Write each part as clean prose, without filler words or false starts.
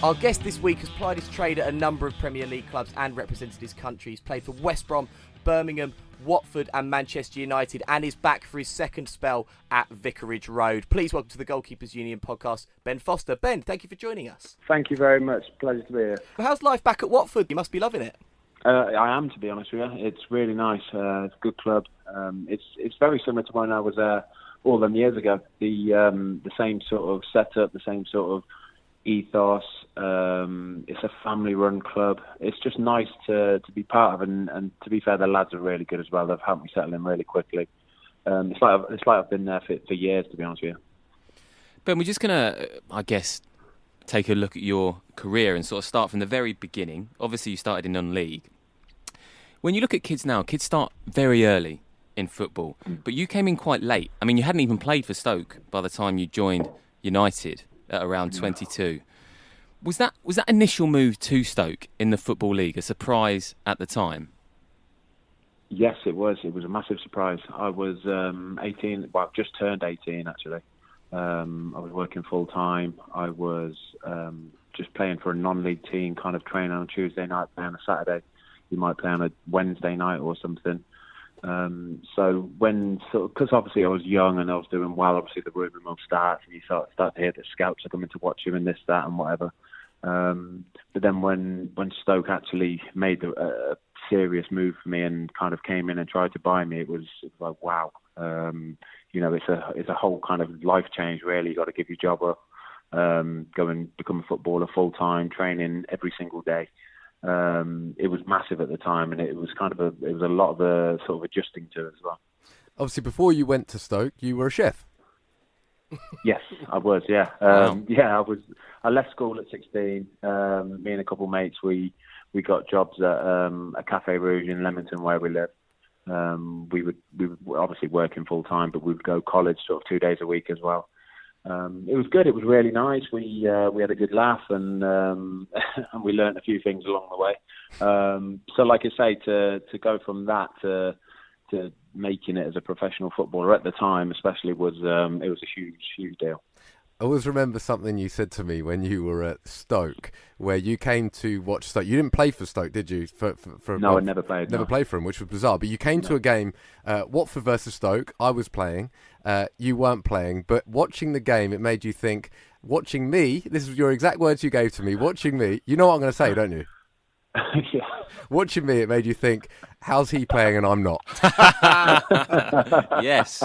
Our guest this week has plied his trade at a number of Premier League clubs and represented his country. He's played for West Brom, Birmingham, Watford and Manchester United, and is back for his second spell at Vicarage Road. Please welcome to the Goalkeepers Union podcast, Ben Foster. Ben, thank you for joining us. Thank you very much. Pleasure to be here. Well, how's life back at Watford? You must be loving it. I am, to be honest with you. It's really nice. It's a good club. It's very similar to when I was there all them years ago. The same sort of setup, the same sort of ethos. It's a family-run club. It's just nice to be part of, and to be fair, the lads are really good as well. They've helped me settle in really quickly. It's like I've been there for years, to be honest with you. Ben, we're just gonna, I guess, take a look at your career and sort of start from the very beginning. Obviously, you started in non-league. When you look at kids now, kids start very early in football, but you came in quite late. I mean, you hadn't even played for Stoke by the time you joined United at around 22. Was that initial move to Stoke in the Football League a surprise at the time? Yes, it was. It was a massive surprise. I was 18. Well, I've just turned 18 actually. I was working full time. I was just playing for a non-league team, kind of training on a Tuesday night, playing on a Saturday. You might play on a Wednesday night or something. So because obviously I was young and I was doing well, obviously the rumour mill starts and you start to hear that scouts are coming to watch you and this, that and whatever. But then when Stoke actually made a serious move for me and kind of came in and tried to buy me, it was like, wow. It's a whole kind of life change really. You got to give your job up, go and become a footballer full time, training every single day. It was massive at the time, and it was a lot of sort of adjusting to as well. Obviously, before you went to Stoke, you were a chef. Yes, I was. Yeah, Wow. Yeah. I left school at 16. Me and a couple of mates, we got jobs at a Cafe Rouge in Leamington where we live. We were obviously working full time, but we would go college sort of 2 days a week as well. It was good. It was really nice. We had a good laugh and and we learned a few things along the way. So, like I say, to go from that to making it as a professional footballer at the time, especially, it was a huge deal. I always remember something you said to me when you were at Stoke, where you came to watch Stoke. You didn't play for Stoke, did you? No, I never played. Never played for them, which was bizarre. But you came to a game, Watford versus Stoke. I was playing. You weren't playing. But watching the game, it made you think, watching me, this is your exact words you gave to me, watching me, you know what I'm going to say, don't you? Yeah. Watching me, it made you think, how's he playing and I'm not? Yes.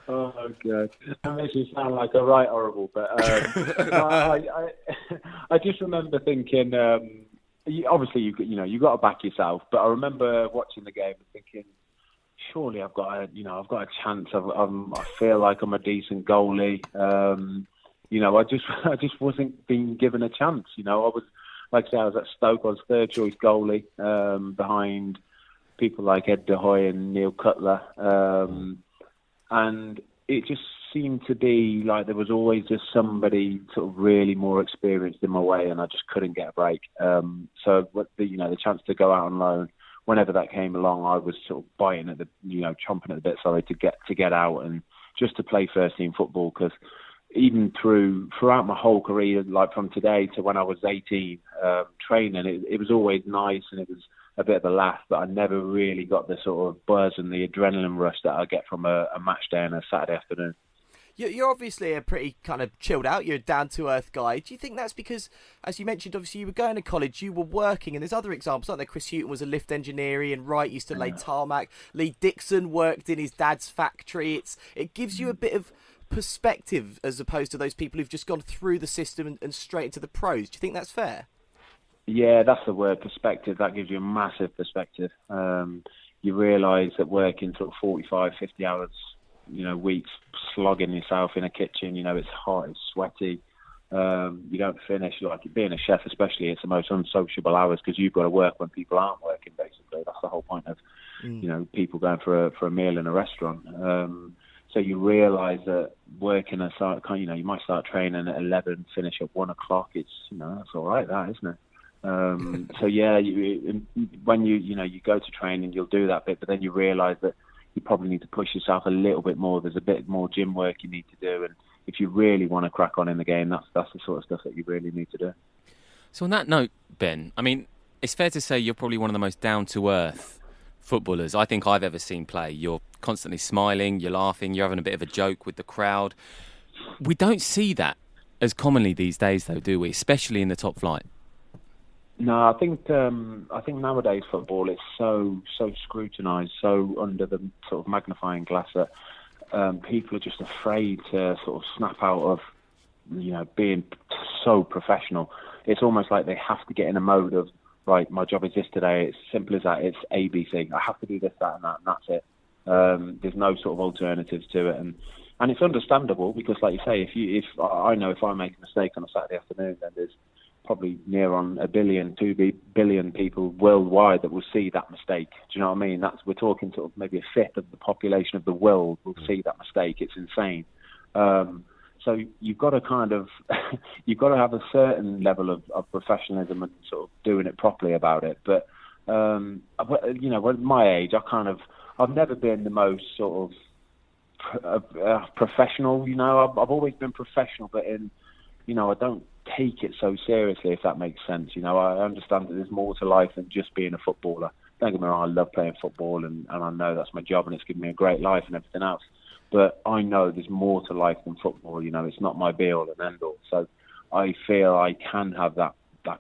Oh god, that makes me sound like a right horrible. But I just remember thinking, obviously you got to back yourself. But I remember watching the game and thinking, surely I've got a chance. I feel like I'm a decent goalie. I just wasn't being given a chance. I was, like I say, I was at Stoke. I was third choice goalie behind people like Ed De Hoy and Neil Cutler. And it just seemed to be like there was always just somebody sort of really more experienced in my way, and I just couldn't get a break. So the chance to go out on loan, whenever that came along, I was sort of chomping at the bit, to get out and just to play first team football. Because even throughout my whole career, like from today to when I was 18, training, it was always nice and it was a bit of a laugh, but I never really got the sort of buzz and the adrenaline rush that I get from a match day on a Saturday afternoon. You're obviously a pretty kind of chilled out, you're a down-to-earth guy. Do you think that's because, as you mentioned, obviously you were going to college, you were working, and there's other examples, aren't there? Chris Hughton was a lift engineer, Ian Wright used to lay tarmac, Lee Dixon worked in his dad's factory. It gives you a bit of perspective as opposed to those people who've just gone through the system and straight into the pros. Do you think that's fair? Yeah, that's the word, perspective. That gives you a massive perspective. You realise that working sort of 45, 50 hours, weeks, slogging yourself in a kitchen, it's hot, it's sweaty. You don't finish. Like being a chef especially, it's the most unsociable hours because you've got to work when people aren't working, basically. That's the whole point of, people going for a meal in a restaurant. So you realise that working you might start training at 11, finish at 1 o'clock. It's, that's all right, that, isn't it? So yeah, when you go to training, you'll do that bit, but then you realise that you probably need to push yourself a little bit more. There's a bit more gym work you need to do, and if you really want to crack on in the game, that's the sort of stuff that you really need to do. So on that note, Ben, I mean, it's fair to say you're probably one of the most down-to-earth footballers I think I've ever seen play. You're constantly smiling, you're laughing, you're having a bit of a joke with the crowd. We don't see that as commonly these days, though, do we? Especially in the top flight. No, I think nowadays football is so scrutinised, so under the sort of magnifying glass that people are just afraid to sort of snap out of, being so professional. It's almost like they have to get in a mode of, right, my job is this today. It's simple as that. It's ABC. I have to do this, that, and that, and that's it. There's no sort of alternatives to it, and it's understandable because, like you say, if I know if I make a mistake on a Saturday afternoon, then there's probably near on 1 billion, 2 billion people worldwide that will see that mistake. Do you know what I mean? We're talking sort of maybe a fifth of the population of the world will see that mistake. It's insane. So you've got to you've got to have a certain level of professionalism and sort of doing it properly about it. But at my age, I've never been the most sort of professional. I've always been professional, but I don't take it so seriously, if that makes sense. I understand that there's more to life than just being a footballer. Don't get me wrong, I love playing football and I know that's my job and it's given me a great life and everything else. But I know there's more to life than football. It's not my be all and end all. So I feel I can have that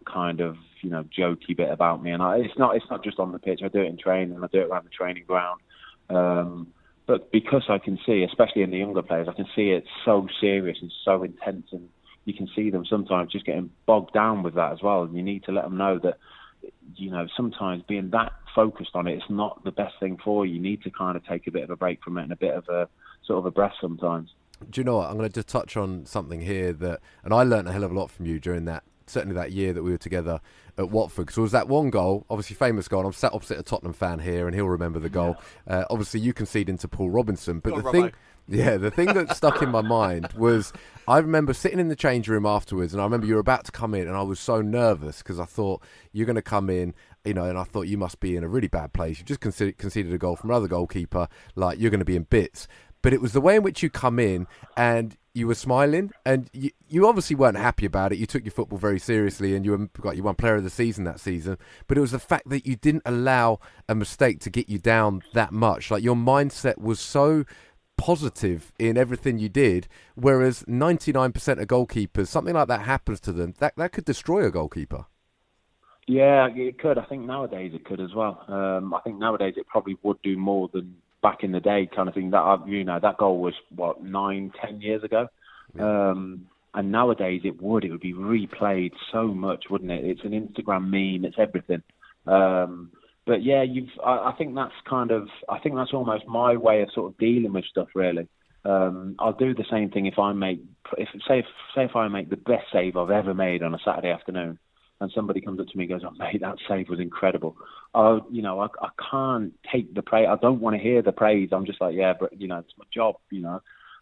kind of jokey bit about me, and it's not just on the pitch. I do it in training, I do it around the training ground. But because I can see, especially in the younger players, I can see it's so serious and so intense, and you can see them sometimes just getting bogged down with that as well. And you need to let them know that sometimes being that focused on it is not the best thing for you. You need to kind of take a bit of a break from it and a bit of a sort of a breath sometimes. Do you know what? I'm going to just touch on something here and I learnt a hell of a lot from you during certainly that year that we were together at Watford. Because it was that one goal, obviously famous goal. And I'm sat opposite a Tottenham fan here, and he'll remember the goal. Yeah. Obviously, you conceded to Paul Robinson, but the thing that stuck in my mind was I remember sitting in the change room afterwards, and I remember you were about to come in, and I was so nervous because I thought you're going to come in, and I thought you must be in a really bad place. You just conceded a goal from another goalkeeper, like you're going to be in bits. But it was the way in which you come in and you were smiling, and you obviously weren't happy about it. You took your football very seriously, and you won Player of the Season that season. But it was the fact that you didn't allow a mistake to get you down that much. Like, your mindset was so positive in everything you did, whereas 99% of goalkeepers, something like that happens to them, that could destroy a goalkeeper. Yeah, it could. I think nowadays it could as well. I think nowadays it probably would do more than back in the day, kind of thing. That goal was 9-10 years ago, and nowadays it would be replayed so much, wouldn't it? It's an Instagram meme, it's everything. But yeah, I think that's almost my way of sort of dealing with stuff, really. I'll do the same thing if I make the best save I've ever made on a Saturday afternoon, and somebody comes up to me and goes, "Oh, mate, that save was incredible." I can't take the praise. I don't want to hear the praise. I'm just like, yeah, but it's my job,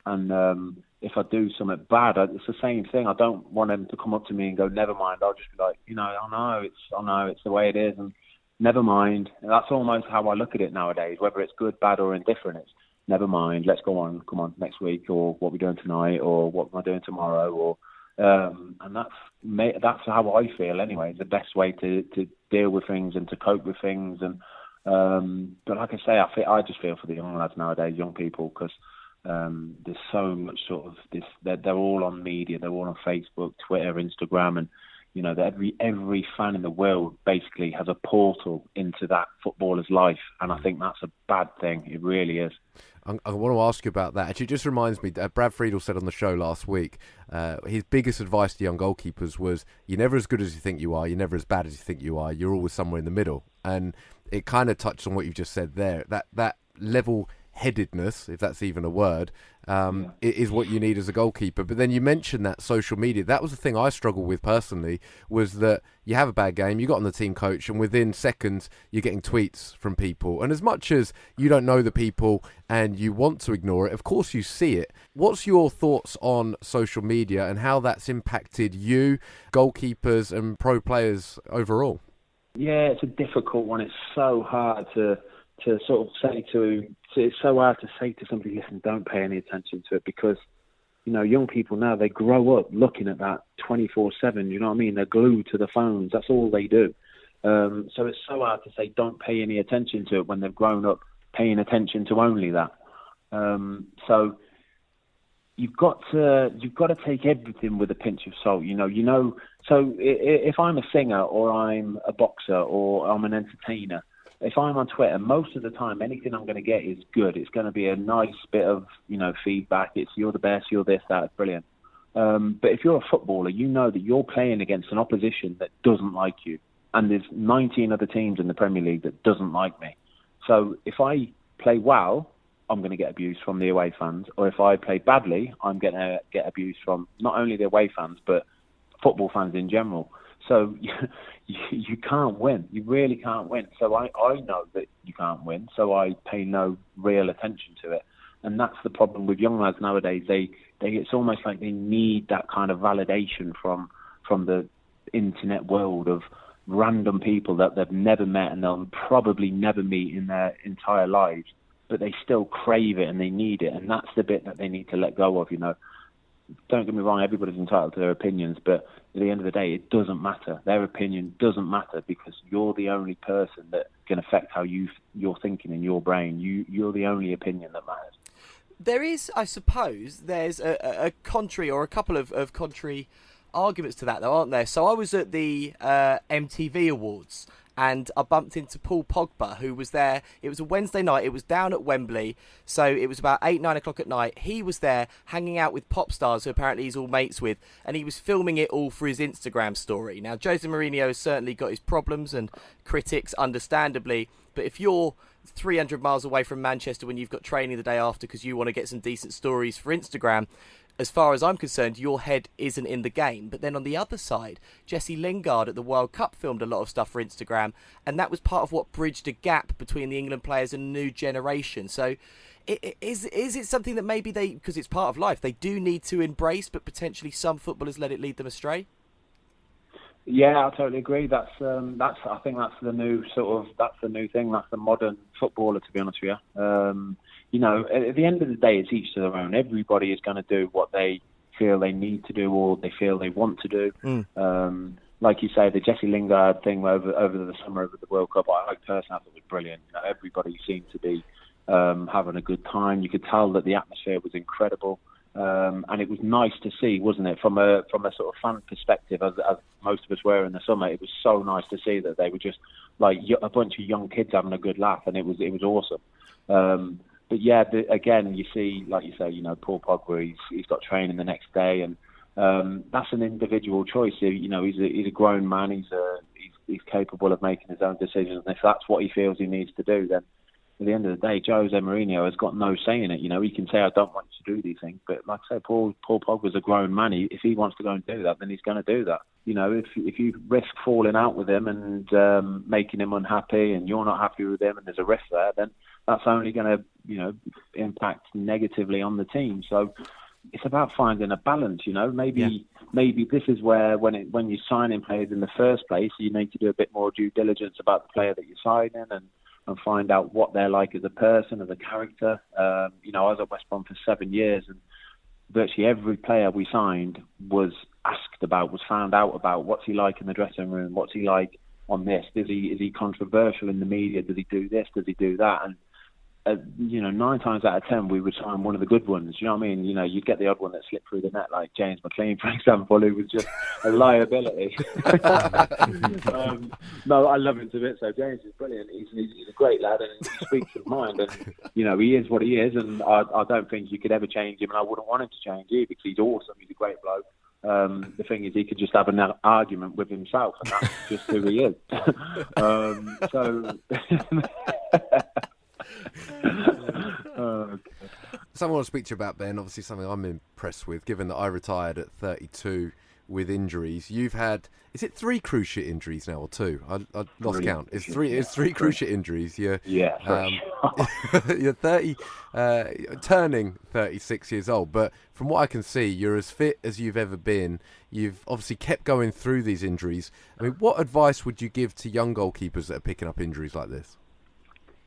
And if I do something bad, it's the same thing. I don't want them to come up to me and go, "Never mind." I'll just be like, I know it's the way it is, and never mind. And that's almost how I look at it nowadays. Whether it's good, bad, or indifferent, it's never mind. Let's go on. Come on, next week, or what we're doing tonight, or what am I doing tomorrow, or. And that's how I feel anyway. It's the best way to deal with things and to cope with things. And but like I say, I just feel for the young lads nowadays, young people, because there's so much sort of this. They're all on media. They're all on Facebook, Twitter, Instagram, and every fan in the world basically has a portal into that footballer's life. And I think that's a bad thing. It really is. I want to ask you about that. Actually, it just reminds me, Brad Friedel said on the show last week, his biggest advice to young goalkeepers was, you're never as good as you think you are, you're never as bad as you think you are, you're always somewhere in the middle. And it kind of touched on what you've just said there. That level-headedness, if that's even a word, is what you need as a goalkeeper. But then you mentioned that social media. That was the thing I struggled with personally, was that you have a bad game, you got on the team coach, and within seconds you're getting tweets from people. And as much as you don't know the people and you want to ignore it, of course you see it. What's your thoughts on social media and how that's impacted you, goalkeepers and pro players overall? Yeah, it's a difficult one. It's so hard to sort of say it's so hard to say to somebody, listen, don't pay any attention to it, because young people now, they grow up looking at that 24/7. You know what I mean? They're glued to the phones. That's all they do. So it's so hard to say don't pay any attention to it when they've grown up paying attention to only that. So you've got to take everything with a pinch of salt. So if I'm a singer or I'm a boxer or I'm an entertainer, if I'm on Twitter, most of the time, anything I'm going to get is good. It's going to be a nice bit of, feedback. It's you're the best, you're this, that, brilliant. But if you're a footballer, you know that you're playing against an opposition that doesn't like you. And there's 19 other teams in the Premier League that doesn't like me. So if I play well, I'm going to get abuse from the away fans. Or if I play badly, I'm going to get abuse from not only the away fans, but football fans in general. So you can't win. You really can't win. So I know that you can't win. So I pay no real attention to it. And that's the problem with young lads nowadays. It's almost like they need that kind of validation from the internet world of random people that they've never met and they'll probably never meet in their entire lives. But they still crave it and they need it. And that's the bit that they need to let go of, Don't get me wrong, everybody's entitled to their opinions, but at the end of the day, it doesn't matter. Their opinion doesn't matter because you're the only person that can affect how you're thinking in your brain. You're the only opinion that matters. There is, I suppose, there's a contrary or a couple of contrary arguments to that, though, aren't there? So I was at the MTV Awards, and I bumped into Paul Pogba, who was there. It was a Wednesday night. It was down at Wembley. So it was about 8, 9 o'clock at night. He was there hanging out with pop stars who apparently he's all mates with. And he was filming it all for his Instagram story. Now, Jose Mourinho has certainly got his problems and critics, understandably. But if you're 300 miles away from Manchester when you've got training the day after because you want to get some decent stories for Instagram, as far as I'm concerned, your head isn't in the game. But then on the other side, Jesse Lingard at the World Cup filmed a lot of stuff for Instagram, and that was part of what bridged a gap between the England players and a new generation. So is it something that maybe they, because it's part of life, they do need to embrace, but potentially some footballers let it lead them astray? Yeah, I totally agree. I think that's the new thing. That's the modern footballer, to be honest with you. At the end of the day, it's each to their own. Everybody is going to do what they feel they need to do or they feel they want to do. Like you say, the Jesse Lingard thing over the summer over the World Cup, I personally thought it was brilliant. Everybody seemed to be having a good time. You could tell that the atmosphere was incredible. And it was nice to see, wasn't it, from a sort of fan perspective, as most of us were in the summer. It was so nice to see that they were just like a bunch of young kids having a good laugh, and it was awesome. But yeah, again, you see, like you say, Paul Pogba, he's got training the next day, and that's an individual choice. He's a grown man. He's capable of making his own decisions, and if that's what he feels he needs to do, then at the end of the day, Jose Mourinho has got no say in it. He can say, I don't want you to do these things. But like I say, Paul Pogba's a grown man. If he wants to go and do that, then he's going to do that. If you risk falling out with him and making him unhappy and you're not happy with him and there's a risk there, then that's only going to, impact negatively on the team. So it's about finding a balance, Maybe this is where when you're signing players in the first place, you need to do a bit more due diligence about the player that you're signing and find out what they're like as a person, as a character. I was at West Brom for 7 years, and virtually every player we signed was asked about, was found out about. What's he like in the dressing room? What's he like on this? Is he controversial in the media? Does he do this? Does he do that? And 9 times out of 10, we would sign one of the good ones. You know what I mean? You'd get the odd one that slipped through the net, like James McLean, for example, who was just a liability. No, I love him to bits. So James is brilliant. He's a great lad, and he speaks his mind. And he is what he is, and I don't think you could ever change him, and I wouldn't want him to change either because he's awesome. He's a great bloke. The thing is, he could just have an argument with himself, and that's just who he is. Something I want to speak to you about, Ben, obviously something I'm impressed with, given that I retired at 32 with injuries. You've had, is it 3 cruciate injuries now or 2? I lost count. It's 3 cruciate injuries. You're 30, turning 36 years old, but from what I can see, you're as fit as you've ever been. You've obviously kept going through these injuries. I mean, what advice would you give to young goalkeepers that are picking up injuries like this?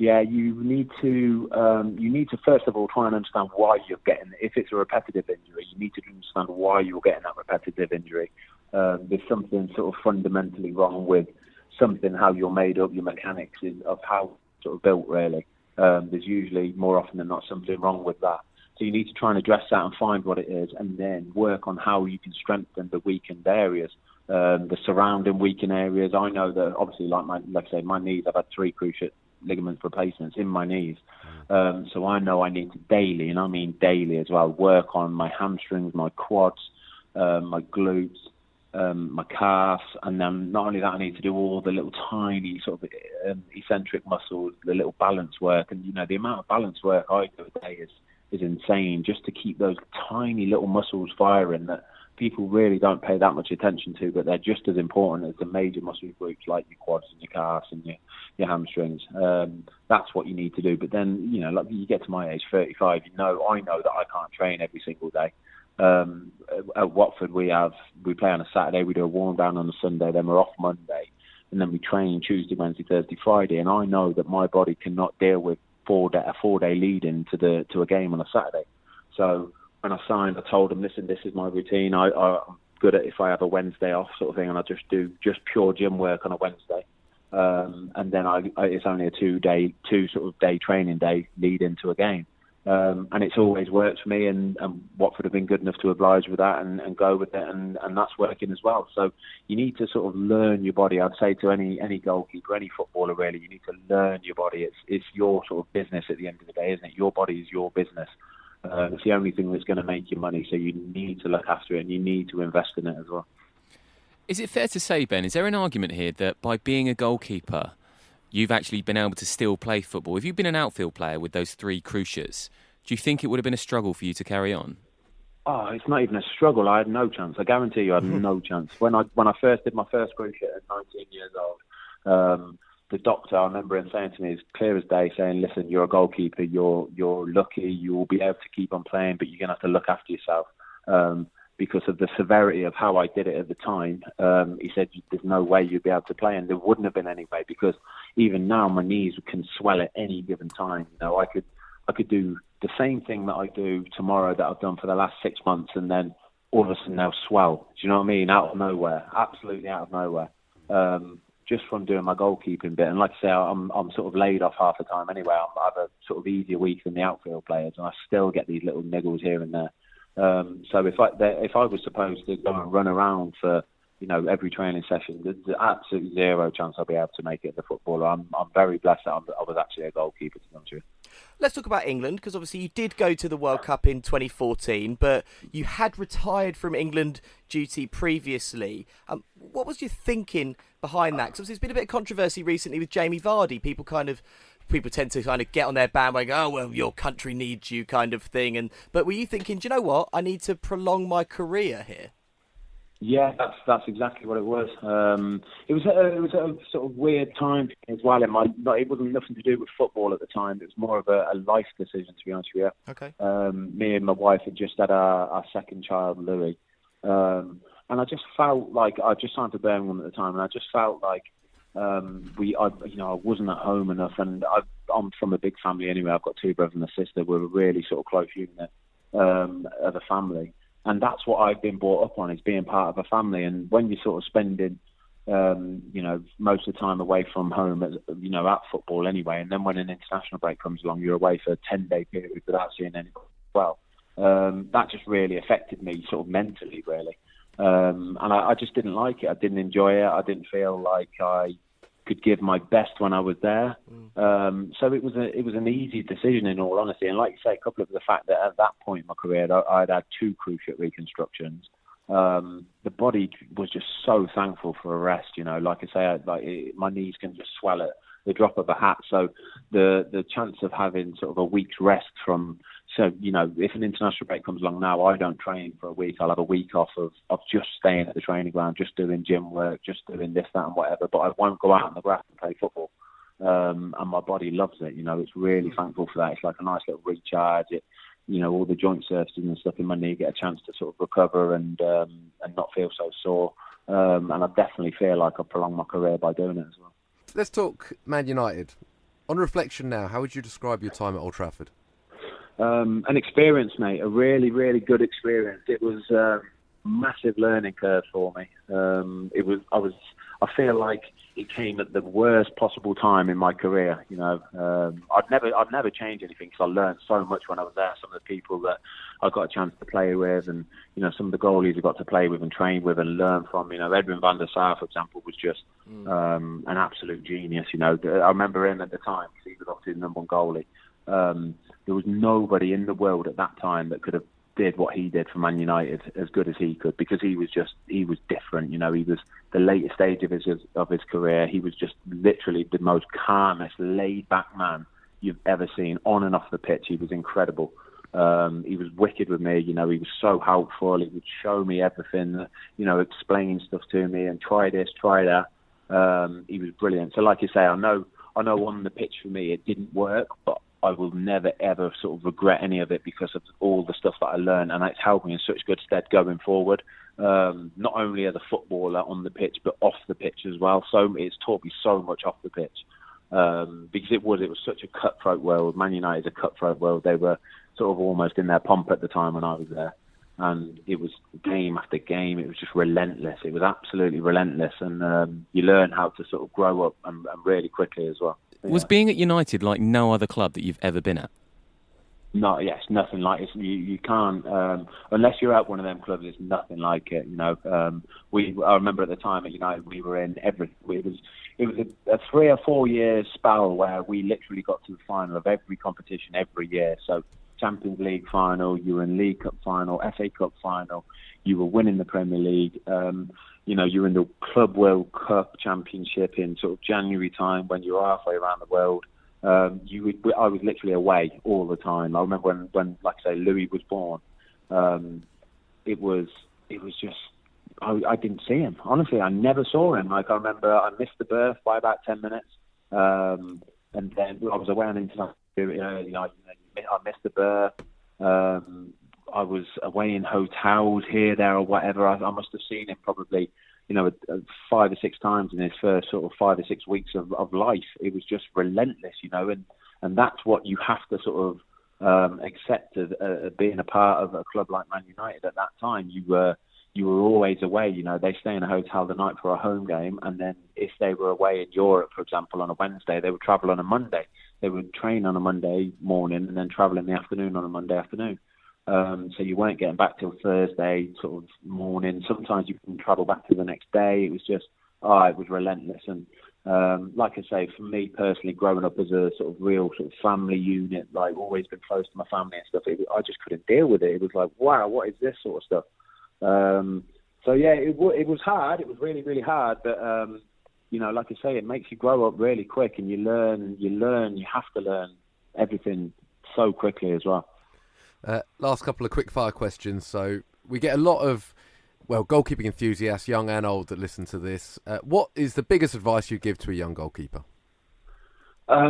Yeah, you need to first of all try and understand why you're getting. If it's a repetitive injury, you need to understand why you're getting that repetitive injury. There's something sort of fundamentally wrong with something, how you're made up, your mechanics of how it's sort of built. Really, there's usually more often than not something wrong with that. So you need to try and address that and find what it is, and then work on how you can strengthen the weakened areas, the surrounding weakened areas. I know that obviously, like I say, my knees. I've had 3 cruciate ligament replacements in my knees. So I know I need to daily, and I mean daily as well, work on my hamstrings, my quads, my glutes, my calves, and then not only that, I need to do all the little tiny sort of eccentric muscles, the little balance work, and the amount of balance work I do a day is insane, just to keep those tiny little muscles firing that people really don't pay that much attention to, but they're just as important as the major muscle groups like your quads and your calves and your hamstrings. That's what you need to do. But then, like you get to my age, 35, I know that I can't train every single day. At Watford, we play on a Saturday, we do a warm down on a Sunday, then we're off Monday, and then we train Tuesday, Wednesday, Thursday, Friday, and I know that my body cannot deal with a 4-day lead into to a game on a Saturday. So when I signed, I told them, listen, this is my routine. I'm good at if I have a Wednesday off sort of thing, and I just do pure gym work on a Wednesday. And then it's only a 2-day training day lead into a game. And it's always worked for me, and Watford have been good enough to oblige with that and go with it, and that's working as well. So you need to sort of learn your body. I'd say to any goalkeeper, any footballer really, you need to learn your body. It's your sort of business at the end of the day, isn't it? Your body is your business. It's the only thing that's going to make you money, so you need to look after it and you need to invest in it as well. Is it fair to say, Ben, is there an argument here that by being a goalkeeper, you've actually been able to still play football? If you've been an outfield player with those 3 cruciates, do you think it would have been a struggle for you to carry on? Oh, it's not even a struggle. I had no chance. I guarantee you I had no chance. When I first did my first cruciate at 19 years old, the doctor, I remember him saying to me, as clear as day, saying, listen, you're a goalkeeper, you're lucky, you will be able to keep on playing, but you're going to have to look after yourself. Because of the severity of how I did it at the time, he said, there's no way you'd be able to play, and there wouldn't have been any way, because even now my knees can swell at any given time. I could do the same thing that I do tomorrow that I've done for the last 6 months, and then all of a sudden they'll swell. Do you know what I mean? Out of nowhere, absolutely out of nowhere. Just from doing my goalkeeping bit, and like I say, I'm sort of laid off half the time anyway. I have a sort of easier week than the outfield players, and I still get these little niggles here and there. So if I was supposed to go and run around for every training session, there's absolutely zero chance I'll be able to make it as a footballer. I'm very blessed that I was actually a goalkeeper, to be honest with you. Let's talk about England, because obviously you did go to the World Cup in 2014, but you had retired from England duty previously. What was your thinking behind that? Because there's been a bit of controversy recently with Jamie Vardy. People tend to kind of get on their bandwagon, oh, well, your country needs you kind of thing. But were you thinking, do you know what? I need to prolong my career here. Yeah, that's exactly what it was. It was a sort of weird time as well. It wasn't nothing to do with football at the time. It was more of a life decision, to be honest with you. Okay. Me and my wife had just had our second child, Louis, and I just felt like I just signed for Birmingham at the time, and I just felt like I wasn't at home enough, and I'm from a big family anyway. I've got 2 brothers and a sister. We're a really sort of close unit of a family. And that's what I've been brought up on, is being part of a family. And when you're sort of spending, most of the time away from home, at football anyway, and then when an international break comes along, you're away for a 10-day period without seeing anyone as well. That just really affected me sort of mentally, really. And I just didn't like it. I didn't enjoy it. I didn't feel like I could give my best when I was there. So it was an easy decision, in all honesty. And like you say, coupled with the fact that at that point in my career, I'd had 2 cruciate reconstructions. The body was just so thankful for a rest. Like I say, my knees can just swell at the drop of a hat. So the chance of having sort of a week's rest if an international break comes along now, I don't train for a week. I'll have a week off of just staying at the training ground, just doing gym work, just doing this, that and whatever. But I won't go out on the grass and play football. And my body loves it. It's really thankful for that. It's like a nice little recharge. All the joint surfaces and stuff in my knee get a chance to sort of recover and not feel so sore. And I definitely feel like I've prolonged my career by doing it as well. Let's talk Man United. On reflection now, how would you describe your time at Old Trafford? An experience, mate. A really, really good experience. It was a massive learning curve for me. I feel like it came at the worst possible time in my career. You know, I'd never change anything because I learned so much when I was there. Some of the people that I got a chance to play with, and you know, some of the goalies I got to play with and train with and learn from. You know, Edwin van der Sar, for example, was just an absolute genius. You know, I remember him at the time because he was obviously the number one goalie. There was nobody in the world at that time that could have did what he did for Man United as good as he could, because he was different. You know, he was the later stage of his career. He was just literally the most calmest, laid back man you've ever seen on and off the pitch. He was incredible. He was wicked with me. You know, he was so helpful. He would show me everything. You know, explain stuff to me and try this, try that. He was brilliant. So, like you say, I know on the pitch for me it didn't work, but I will never, ever sort of regret any of it because of all the stuff that I learned, and it's helped me in such good stead going forward, not only as a footballer on the pitch, but off the pitch as well. So it's taught me so much off the pitch, because it was such a cutthroat world. Man United is a cutthroat world. They were sort of almost in their pomp at the time when I was there, and it was game after game. It was just relentless. It was absolutely relentless, and you learn how to sort of grow up and really quickly as well. Yeah. Was being at United like no other club that you've ever been at? No, yes, nothing like it. You can't, unless you're at one of them clubs, it's nothing like it. You know, I remember at the time at United, we were in every. It was a 3 or 4 year spell where we literally got to the final of every competition every year. So Champions League final, you were in League Cup final, FA Cup final, you were winning the Premier League. You know, you're in the Club World Cup Championship in sort of January time when you're halfway around the world. I was literally away all the time. I remember when like I say, Louis was born. It was just I didn't see him. Honestly, I never saw him. Like I remember, I missed the birth by about 10 minutes, and then I was away on international early. I missed the birth. I was away in hotels here, there, or whatever. I must have seen him probably, 5 or 6 times in his first sort of 5 or 6 weeks of life. It was just relentless, and that's what you have to sort of accept as being a part of a club like Man United at that time. You were always away. They stay in a hotel the night for a home game, and then if they were away in Europe, for example, on a Wednesday, they would travel on a Monday. They would train on a Monday morning and then travel in the afternoon on a Monday afternoon. So you weren't getting back till Thursday sort of morning. Sometimes you can travel back to the next day. It was just, it was relentless. And like I say, for me personally, growing up as a sort of real sort of family unit, like always been close to my family and stuff, I just couldn't deal with it. It was like, wow, what is this sort of stuff? So yeah, it was hard. It was really, really hard. But like I say, it makes you grow up really quick, and you learn. You have to learn everything so quickly as well. Last couple of quick fire questions. So we get a lot of, goalkeeping enthusiasts, young and old, that listen to this. What is the biggest advice you give to a young goalkeeper?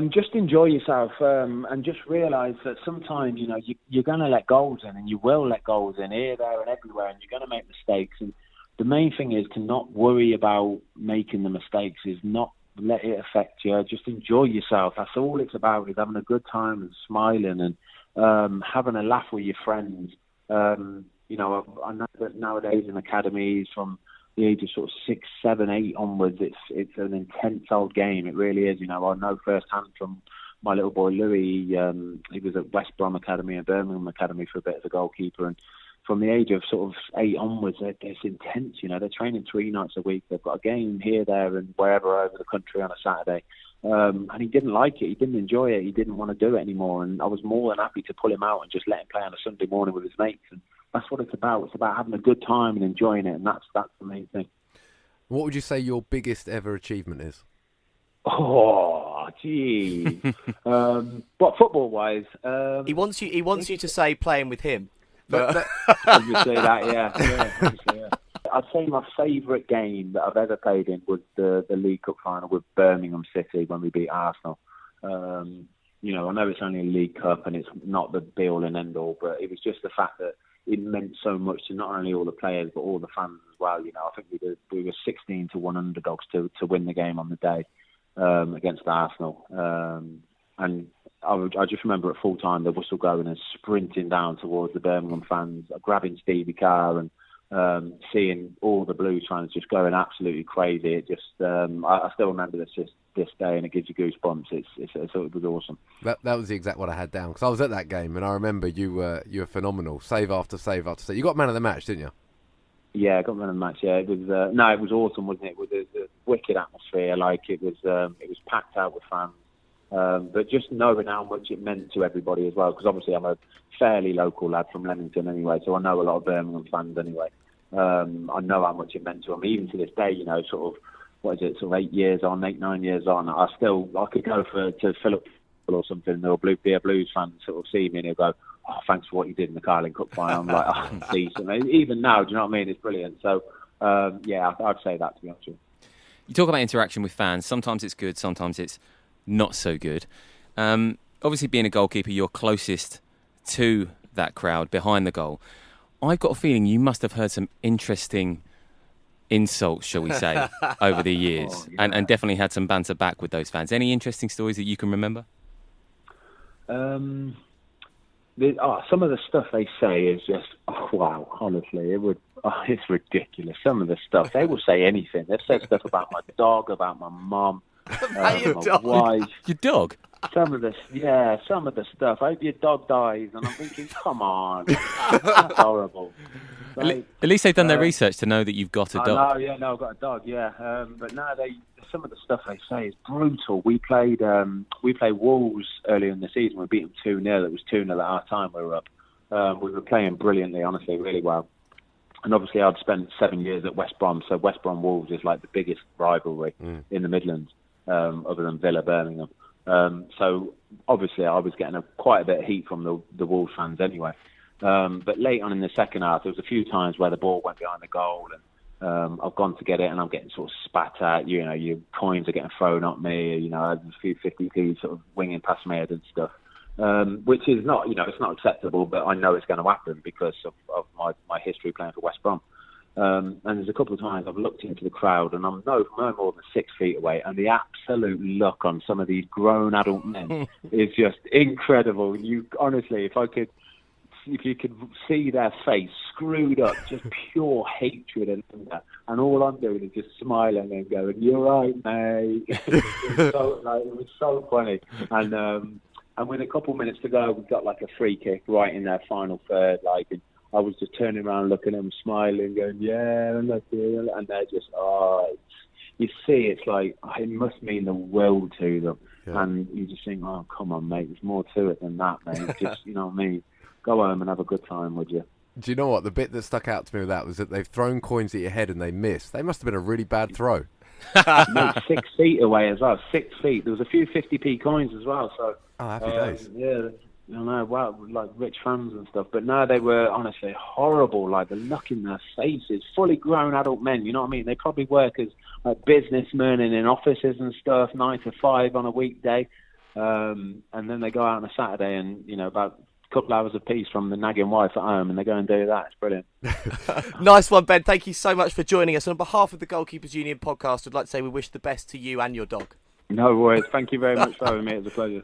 Just enjoy yourself, and just realise that sometimes, you're going to let goals in, and you will let goals in here, there and everywhere, and you're going to make mistakes. And the main thing is to not worry about making the mistakes, is not let it affect you. Just enjoy yourself. That's all it's about, is having a good time and smiling and having a laugh with your friends. I know that nowadays in academies from the age of sort of 6, 7, 8 onwards, it's an intense old game. It really is. I know firsthand from my little boy Louis. He was at West Brom Academy and Birmingham Academy for a bit as a goalkeeper, and from the age of sort of 8 onwards, it's intense. They're training 3 nights a week. They've got a game here, there, and wherever over the country on a Saturday. And he didn't like it. He didn't enjoy it. He didn't want to do it anymore. And I was more than happy to pull him out and just let him play on a Sunday morning with his mates. And that's what it's about. It's about having a good time and enjoying it. And that's the main thing. What would you say your biggest ever achievement is? Oh, gee. What, football-wise? He wants you to say playing with him. But obviously that, yeah. Obviously, yeah. I'd say my favourite game that I've ever played in was the League Cup final with Birmingham City when we beat Arsenal. I know it's only a League Cup and it's not the be-all and end-all, but it was just the fact that it meant so much to not only all the players but all the fans as well. I think we were 16-1 underdogs to win the game on the day against Arsenal. And I just remember at full time the whistle going and sprinting down towards the Birmingham fans, grabbing Stevie Carr and seeing all the Blues fans just going absolutely crazy. It just I still remember this day, and it gives you goosebumps. It was awesome. That was the exact one I had down, because I was at that game, and I remember you were phenomenal, save after save after save. You got man of the match, didn't you? Yeah, I got man of the match. Yeah, it was it was awesome, wasn't it? With the wicked atmosphere, like it was packed out with fans. But just knowing how much it meant to everybody as well, because obviously I'm a fairly local lad from Leamington anyway, so I know a lot of Birmingham fans anyway. I know how much it meant to them, even to this day. You know, sort of, what is it, sort of 8 years on, 9 years on. I could go to Philip or something, or Blues fans sort of see me and he'll go, "Oh, thanks for what you did in the Carling Cup final." I'm like, "Oh, decent." Even now, do you know what I mean? It's brilliant. So, yeah, I'd say that, to be honest with you. You talk about interaction with fans. Sometimes it's good, sometimes it's not so good. Obviously, being a goalkeeper, you're closest to that crowd behind the goal. I've got a feeling you must have heard some interesting insults, shall we say, over the years, and definitely had some banter back with those fans. Any interesting stories that you can remember? Some of the stuff they say is just, wow, honestly, it's ridiculous. Some of the stuff, they will say anything. They've said stuff about my dog, about my mum, my wife. Your dog? Some of the stuff. I hope your dog dies, and I'm thinking, come on, that's horrible. Like, at least they've done their research to know that you've got a dog. I've got a dog, yeah. But no, some of the stuff they say is brutal. We played Wolves earlier in the season. We beat them 2-0. It was 2-0 at our time. We were up. We were playing brilliantly, honestly, really well. And obviously, I'd spent 7 years at West Brom, so West Brom Wolves is like the biggest rivalry in the Midlands, other than Villa, Birmingham. So obviously, I was getting quite a bit of heat from the Wolves fans anyway. But late on in the second half, there was a few times where the ball went behind the goal, and I've gone to get it, and I'm getting sort of spat at. You know, your coins are getting thrown at me. You know, there's a few 50p sort of winging past my head and stuff, which is not, it's not acceptable. But I know it's going to happen because of my history playing for West Brom. And there's a couple of times I've looked into the crowd, and I'm no more than 6 feet away, and the absolute look on some of these grown adult men is just incredible. Honestly, if you could see their face screwed up, just pure hatred and anger, and all I'm doing is just smiling and going, "You're right, mate." It was so funny. And with a couple of minutes to go, we got like a free kick right in their final third, and I was just turning around, looking at them, smiling, going, "Yeah," and they're just, you see, it's like, it must mean the world to them. Yeah. And you just think, "Oh, come on, mate, there's more to it than that, mate." Just, you know what I mean? Go home and have a good time, would you? Do you know what? The bit that stuck out to me with that was that they've thrown coins at your head and they missed. They must have been a really bad throw. Mate, 6 feet away as well. 6 feet. There was a few 50p coins as well. So, happy days. Yeah, I know. Wow, like rich fans and stuff. But no, they were honestly horrible. Like the look in their faces, fully grown adult men. You know what I mean? They probably work as businessmen and in offices and stuff, 9 to 5 on a weekday, and then they go out on a Saturday and about couple hours apiece from the nagging wife at home, and they go and do that. It's brilliant. Nice one, Ben. Thank you so much for joining us. On behalf of the Goalkeepers Union podcast, I'd like to say we wish the best to you and your dog. No worries. Thank you very much for having me. It was a pleasure.